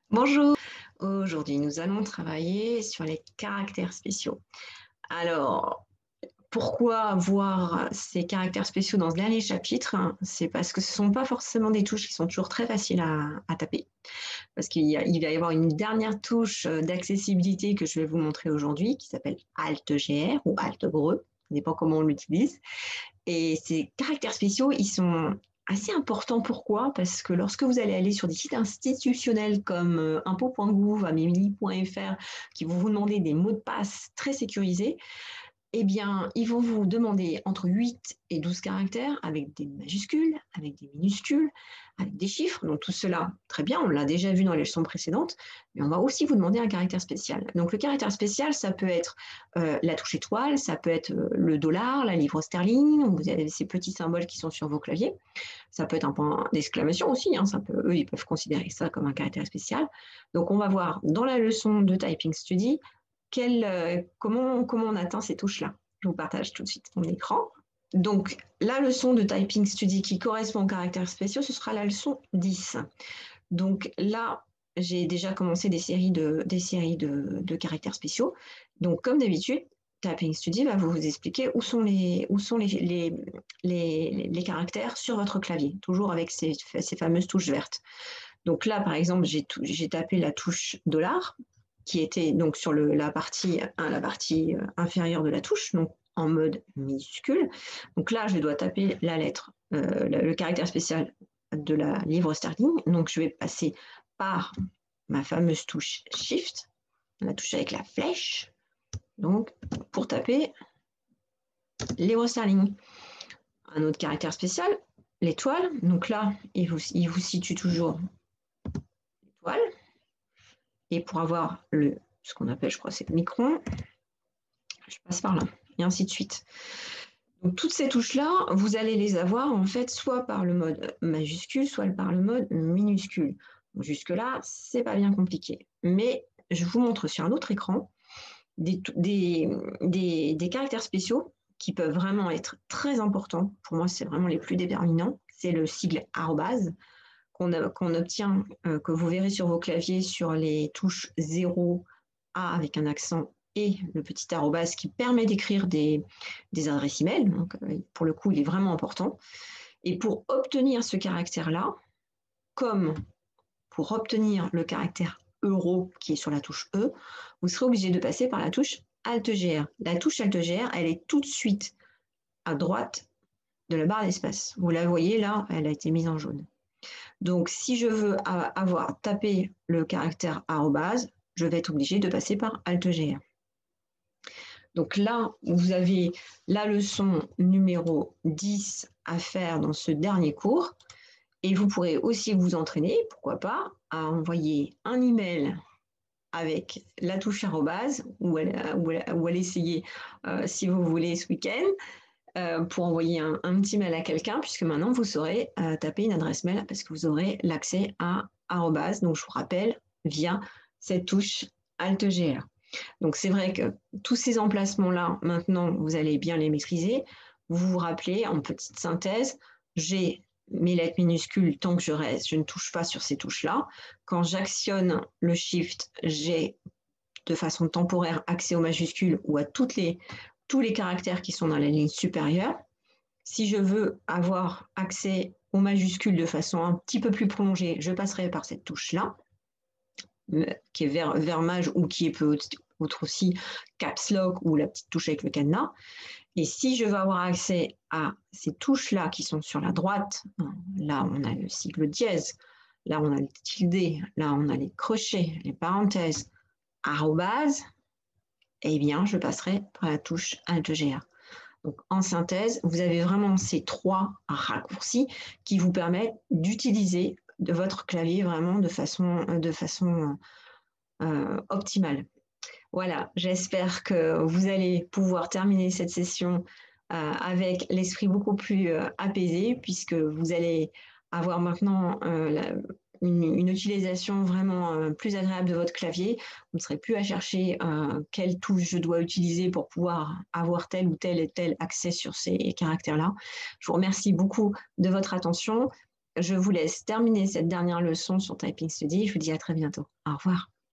Bonjour, aujourd'hui nous allons travailler sur les caractères spéciaux. Alors, pourquoi voir ces caractères spéciaux dans ce dernier chapitre? C'est parce que ce ne sont pas forcément des touches qui sont toujours très faciles à taper, parce il va y avoir une dernière touche d'accessibilité que je vais vous montrer aujourd'hui, qui s'appelle Alt-GR ou Alt-Greux, ça dépend comment on l'utilise. Et ces caractères spéciaux, ils sont assez importants. Pourquoi? Parce que lorsque vous allez aller sur des sites institutionnels comme impôts.gouv, amélie.fr, qui vont vous demander des mots de passe très sécurisés, eh bien, ils vont vous demander entre 8 et 12 caractères avec des majuscules, avec des minuscules, avec des chiffres. Donc tout cela, très bien, on l'a déjà vu dans les leçons précédentes, mais on va aussi vous demander un caractère spécial. Donc le caractère spécial, ça peut être la touche étoile, ça peut être le dollar, la livre sterling, vous avez ces petits symboles qui sont sur vos claviers. Ça peut être un point d'exclamation aussi, hein, eux, ils peuvent considérer ça comme un caractère spécial. Donc on va voir dans la leçon de Typing Study comment on atteint ces touches-là. Je vous partage tout de suite mon écran. Donc, la leçon de Typing Study qui correspond aux caractères spéciaux, ce sera la leçon 10. Donc là, j'ai déjà commencé des séries de caractères spéciaux. Donc, comme d'habitude, Typing Study va vous expliquer où sont les caractères sur votre clavier, toujours avec ces fameuses touches vertes. Donc là, par exemple, j'ai tapé la touche $, qui était donc sur la partie inférieure de la touche, donc en mode minuscule. Donc là, je dois taper la lettre, le caractère spécial de la livre sterling. Donc je vais passer par ma fameuse touche Shift, la touche avec la flèche, donc pour taper livre sterling. Un autre caractère spécial, l'étoile. Donc là, il vous situe toujours l'étoile. Et pour avoir ce qu'on appelle, je crois, c'est le micron, je passe par là, et ainsi de suite. Donc, toutes ces touches-là, vous allez les avoir en fait soit par le mode majuscule, soit par le mode minuscule. Jusque-là, c'est pas bien compliqué. Mais je vous montre sur un autre écran des caractères spéciaux qui peuvent vraiment être très importants. Pour moi, c'est vraiment les plus déterminants. C'est le sigle arrobase qu'on obtient, que vous verrez sur vos claviers sur les touches 0, A avec un accent et le petit arrobase qui permet d'écrire des adresses email. Donc, pour le coup, il est vraiment important. Et pour obtenir ce caractère-là, comme pour obtenir le caractère euro qui est sur la touche E, vous serez obligé de passer par la touche Alt-GR. La touche Alt-GR, elle est tout de suite à droite de la barre d'espace. Vous la voyez là, elle a été mise en jaune. Donc, si je veux avoir tapé le caractère arrobase, je vais être obligé de passer par Alt-GR. Donc là, vous avez la leçon numéro 10 à faire dans ce dernier cours. Et vous pourrez aussi vous entraîner, pourquoi pas, à envoyer un email avec la touche arrobase ou à l'essayer si vous voulez ce week-end pour envoyer un petit mail à quelqu'un, puisque maintenant vous saurez taper une adresse mail parce que vous aurez l'accès à arrobase. Donc je vous rappelle, via cette touche Alt-GR. Donc c'est vrai que tous ces emplacements-là, maintenant, vous allez bien les maîtriser. Vous vous rappelez, en petite synthèse, j'ai mes lettres minuscules tant que je reste, je ne touche pas sur ces touches-là. Quand j'actionne le Shift, j'ai de façon temporaire accès aux majuscules ou à tous les caractères qui sont dans la ligne supérieure. Si je veux avoir accès aux majuscules de façon un petit peu plus prolongée, je passerai par cette touche-là, qui est vers maj ou qui peut être aussi caps lock ou la petite touche avec le cadenas. Et si je veux avoir accès à ces touches-là qui sont sur la droite, là on a le sigle dièse, là on a le tilde, là on a les crochets, les parenthèses, arrobase, eh bien je passerai par la touche Alt-GR. Donc en synthèse, vous avez vraiment ces 3 raccourcis qui vous permettent d'utiliser de votre clavier vraiment de façon optimale. Voilà, j'espère que vous allez pouvoir terminer cette session avec l'esprit beaucoup plus apaisé, puisque vous allez avoir maintenant une utilisation vraiment plus agréable de votre clavier. Vous ne serez plus à chercher quelle touche je dois utiliser pour pouvoir avoir tel ou tel accès sur ces caractères-là. Je vous remercie beaucoup de votre attention. je vous laisse terminer cette dernière leçon sur Typing Study. Je vous dis à très bientôt. Au revoir.